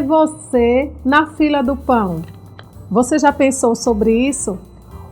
você na fila do pão? Você já pensou sobre isso?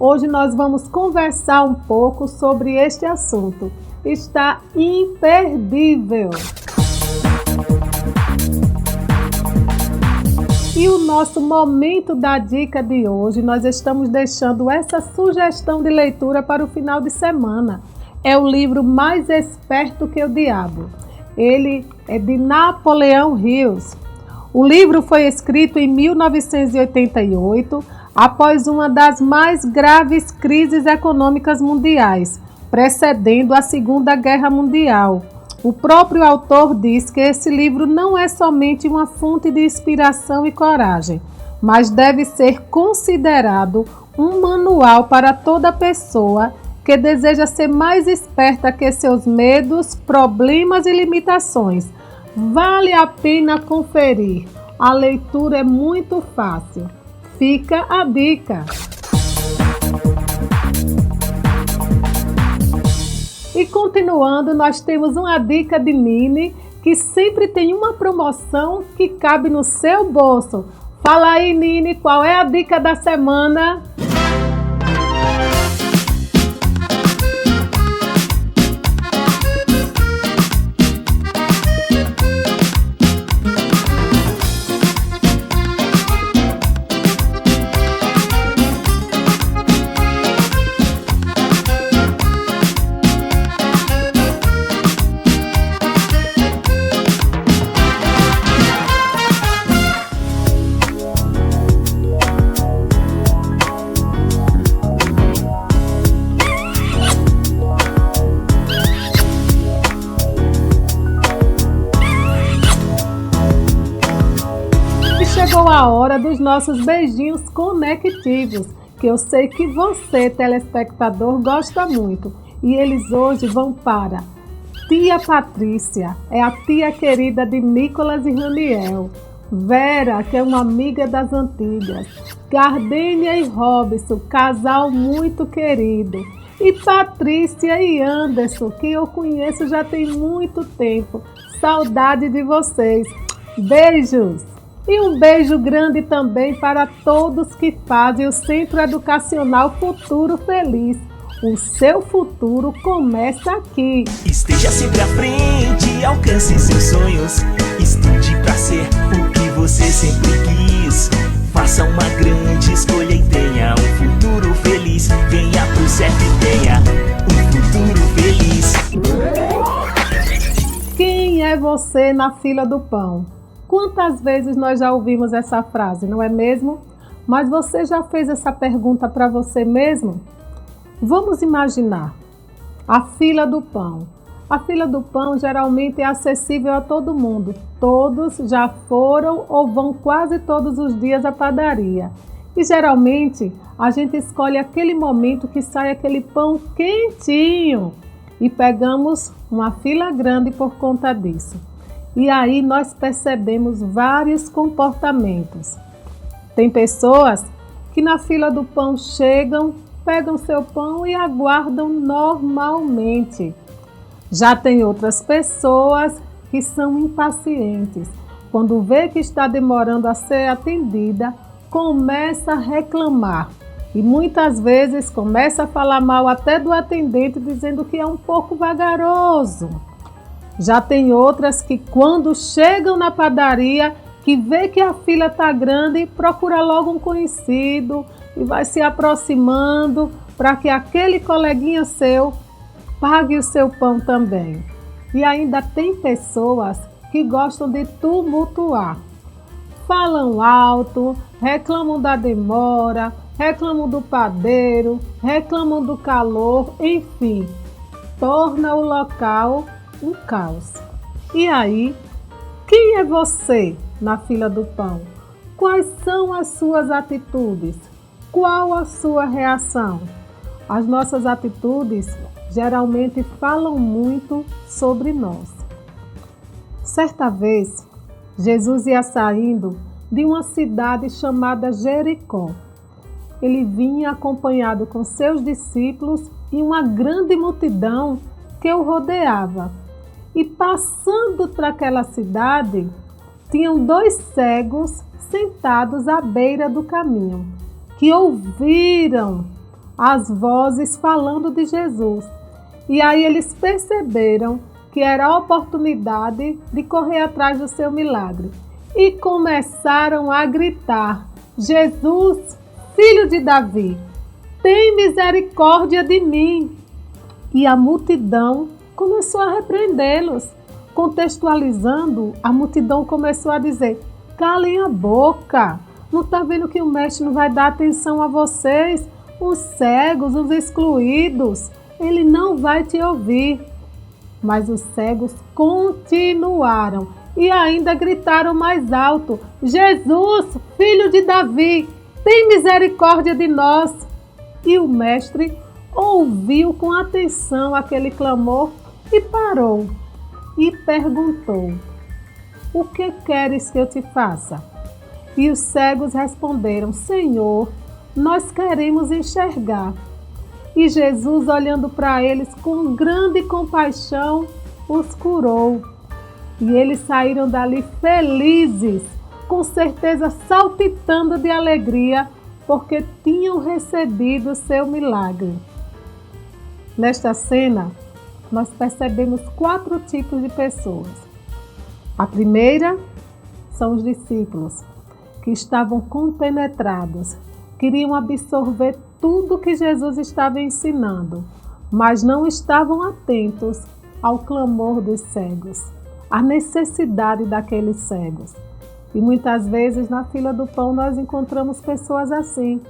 Hoje nós vamos conversar um pouco sobre este assunto. Está imperdível! E o nosso momento da dica de hoje, nós estamos deixando essa sugestão de leitura para o final de semana. É o livro Mais Esperto que o Diabo. Ele é de Napoleão Hill. O livro foi escrito em 1988, após uma das mais graves crises econômicas mundiais, precedendo a Segunda Guerra Mundial. O próprio autor diz que esse livro não é somente uma fonte de inspiração e coragem, mas deve ser considerado um manual para toda pessoa que deseja ser mais esperta que seus medos, problemas e limitações. Vale a pena conferir. A leitura é muito fácil. Fica a dica! E continuando, nós temos uma dica de Nini, que sempre tem uma promoção que cabe no seu bolso. Fala aí, Nini, qual é a dica da semana? Chegou a hora dos nossos beijinhos conectivos, que eu sei que você, telespectador, gosta muito. E eles hoje vão para Tia Patrícia, é a tia querida de Nicolas e Raniel. Vera, que é uma amiga das antigas. Gardênia e Robson, casal muito querido. E Patrícia e Anderson, que eu conheço já tem muito tempo. Saudade de vocês. Beijos! E um beijo grande também para todos que fazem o Centro Educacional Futuro Feliz. O seu futuro começa aqui. Esteja sempre à frente, alcance seus sonhos. Estude para ser o que você sempre quis. Faça uma grande escolha e tenha um futuro feliz. Venha pro certo e tenha um futuro feliz. Quem é você na fila do pão? Quantas vezes nós já ouvimos essa frase, não é mesmo? Mas você já fez essa pergunta para você mesmo? Vamos imaginar a fila do pão. A fila do pão geralmente é acessível a todo mundo. Todos já foram ou vão quase todos os dias à padaria. E geralmente a gente escolhe aquele momento que sai aquele pão quentinho e pegamos uma fila grande por conta disso. E aí nós percebemos vários comportamentos. Tem pessoas que na fila do pão chegam, pegam seu pão e aguardam normalmente. Já tem outras pessoas que são impacientes. Quando vê que está demorando a ser atendida, começa a reclamar. E muitas vezes começa a falar mal até do atendente, dizendo que é um pouco vagaroso. Já tem outras que quando chegam na padaria, que vê que a fila está grande, procura logo um conhecido e vai se aproximando para que aquele coleguinha seu pague o seu pão também. E ainda tem pessoas que gostam de tumultuar. Falam alto, reclamam da demora, reclamam do padeiro, reclamam do calor, enfim, torna o local um caos. E aí, quem é você na fila do pão? Quais são as suas atitudes? Qual a sua reação? As nossas atitudes geralmente falam muito sobre nós. Certa vez, Jesus ia saindo de uma cidade chamada Jericó. Ele vinha acompanhado com seus discípulos e uma grande multidão que o rodeava. E passando para aquela cidade, tinham 2 cegos sentados à beira do caminho, que ouviram as vozes falando de Jesus. E aí eles perceberam que era a oportunidade de correr atrás do seu milagre. E começaram a gritar: Jesus, filho de Davi, tem misericórdia de mim. E a multidão começou a repreendê-los. Contextualizando, a multidão começou a dizer: calem a boca, não está vendo que o mestre não vai dar atenção a vocês, os cegos, os excluídos, ele não vai te ouvir. Mas os cegos continuaram e ainda gritaram mais alto: Jesus, filho de Davi, tem misericórdia de nós. E o mestre ouviu com atenção aquele clamor e parou e perguntou: o que queres que eu te faça? E os cegos responderam: Senhor, nós queremos enxergar. E Jesus, olhando para eles com grande compaixão, os curou. E eles saíram dali felizes, com certeza saltitando de alegria, porque tinham recebido o seu milagre. Nesta cena, nós percebemos 4 tipos de pessoas. A primeira são os discípulos, que estavam compenetrados, queriam absorver tudo que Jesus estava ensinando, mas não estavam atentos ao clamor dos cegos, à necessidade daqueles cegos. E muitas vezes na fila do pão nós encontramos pessoas assim,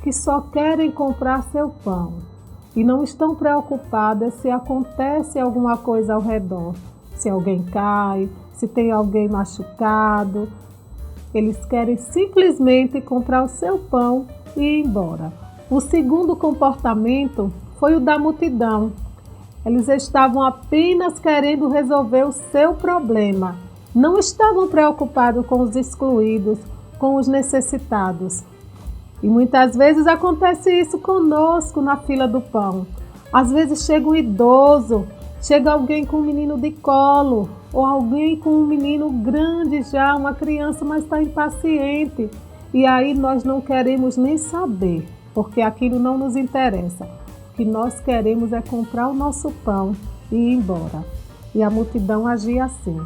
que só querem comprar seu pão e não estão preocupadas se acontece alguma coisa ao redor, se alguém cai, se tem alguém machucado. Eles querem simplesmente comprar o seu pão e ir embora. O segundo comportamento foi o da multidão. Eles estavam apenas querendo resolver o seu problema. Não estavam preocupados com os excluídos, com os necessitados. E muitas vezes acontece isso conosco na fila do pão. Às vezes chega um idoso, chega alguém com um menino de colo, ou alguém com um menino grande já, uma criança, mas está impaciente. E aí nós não queremos nem saber, porque aquilo não nos interessa. O que nós queremos é comprar o nosso pão e ir embora. E a multidão agia assim.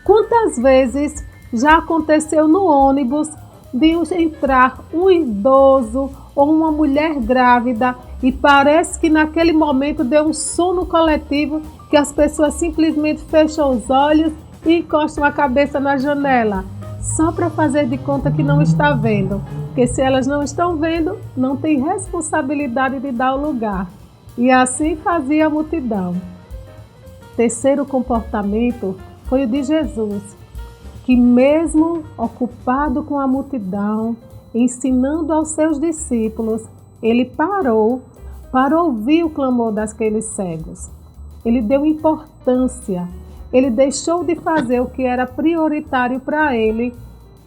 Quantas vezes já aconteceu no ônibus de entrar um idoso ou uma mulher grávida e parece que naquele momento deu um sono coletivo, que as pessoas simplesmente fecham os olhos e encostam a cabeça na janela, só para fazer de conta que não está vendo, porque se elas não estão vendo, não tem responsabilidade de dar o lugar. E assim fazia a multidão. Terceiro comportamento foi o de Jesus, que mesmo ocupado com a multidão, ensinando aos seus discípulos, ele parou para ouvir o clamor daqueles cegos. Ele deu importância, ele deixou de fazer o que era prioritário para ele,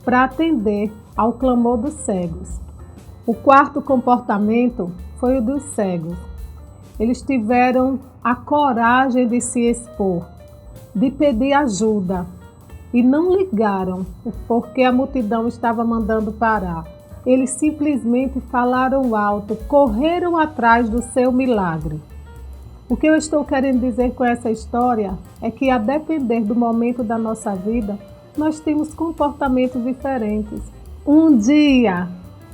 para atender ao clamor dos cegos. O quarto comportamento foi o dos cegos. Eles tiveram a coragem de se expor, de pedir ajuda, e não ligaram porque a multidão estava mandando parar. Eles simplesmente falaram alto, correram atrás do seu milagre. O que eu estou querendo dizer com essa história é que, a depender do momento da nossa vida, nós temos comportamentos diferentes. Um dia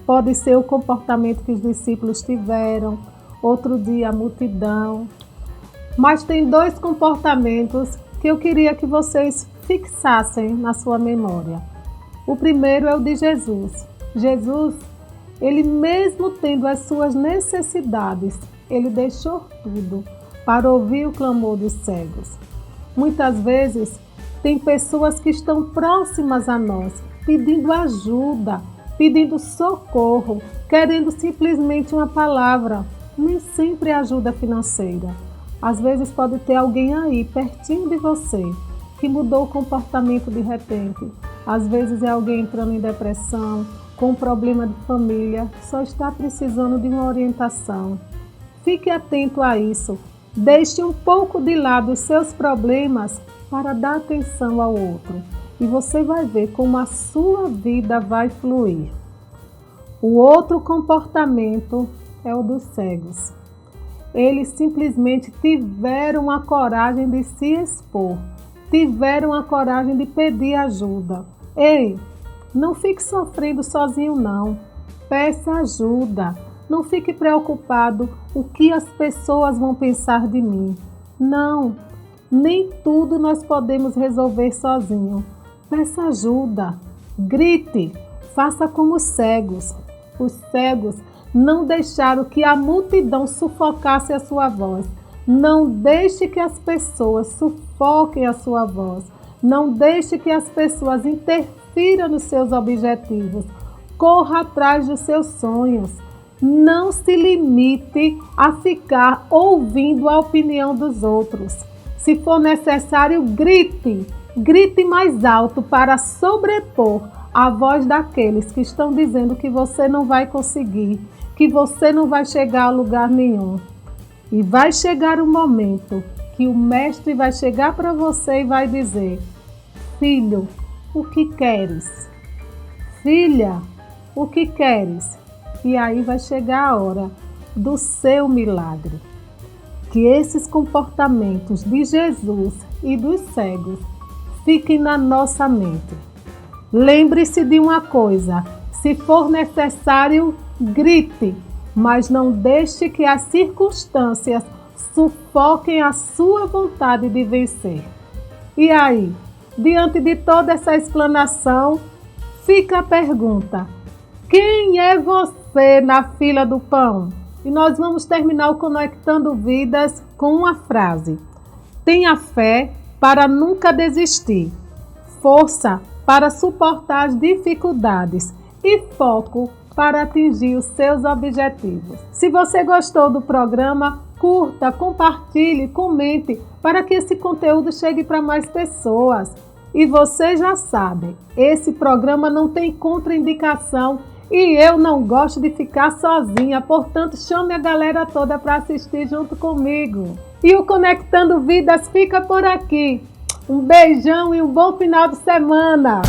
pode ser o comportamento que os discípulos tiveram, outro dia a multidão. Mas tem 2 comportamentos que eu queria que vocês fixassem na sua memória. O primeiro é o de Jesus. Jesus, ele mesmo tendo as suas necessidades, ele deixou tudo para ouvir o clamor dos cegos. Muitas vezes, tem pessoas que estão próximas a nós, pedindo ajuda, pedindo socorro, querendo simplesmente uma palavra. Nem sempre é ajuda financeira. Às vezes pode ter alguém aí, pertinho de você, que mudou o comportamento de repente. Às vezes é alguém entrando em depressão, com um problema de família, só está precisando de uma orientação. Fique atento a isso. Deixe um pouco de lado os seus problemas para dar atenção ao outro. e você vai ver como a sua vida vai fluir. O outro comportamento é o dos cegos. Eles simplesmente tiveram a coragem de se expor, tiveram a coragem de pedir ajuda. Ei, não fique sofrendo sozinho não, peça ajuda. Não fique preocupado o que as pessoas vão pensar de mim. Não, nem tudo nós podemos resolver sozinho. Peça ajuda, grite, faça como os cegos. Os cegos não deixaram que a multidão sufocasse a sua voz. Não deixe que as pessoas sufoquem a sua voz. Não deixe que as pessoas interfiram nos seus objetivos. Corra atrás dos seus sonhos. Não se limite a ficar ouvindo a opinião dos outros. Se for necessário, grite. Grite mais alto para sobrepor a voz daqueles que estão dizendo que você não vai conseguir, que você não vai chegar a lugar nenhum. E vai chegar um momento que o mestre vai chegar para você e vai dizer: filho, o que queres? Filha, o que queres? E aí vai chegar a hora do seu milagre. Que esses comportamentos de Jesus e dos cegos fiquem na nossa mente. Lembre-se de uma coisa: se for necessário, grite, mas não deixe que as circunstâncias sufoquem a sua vontade de vencer. E aí, diante de toda essa explanação, fica a pergunta: quem é você na fila do pão? E nós vamos terminar o Conectando Vidas com uma frase: tenha fé para nunca desistir, força para suportar as dificuldades e foco para atingir os seus objetivos. Se você gostou do programa, curta, compartilhe, comente para que esse conteúdo chegue para mais pessoas. E você já sabe, esse programa não tem contraindicação e eu não gosto de ficar sozinha, portanto chame a galera toda para assistir junto comigo. E o Conectando Vidas fica por aqui. Um beijão e um bom final de semana!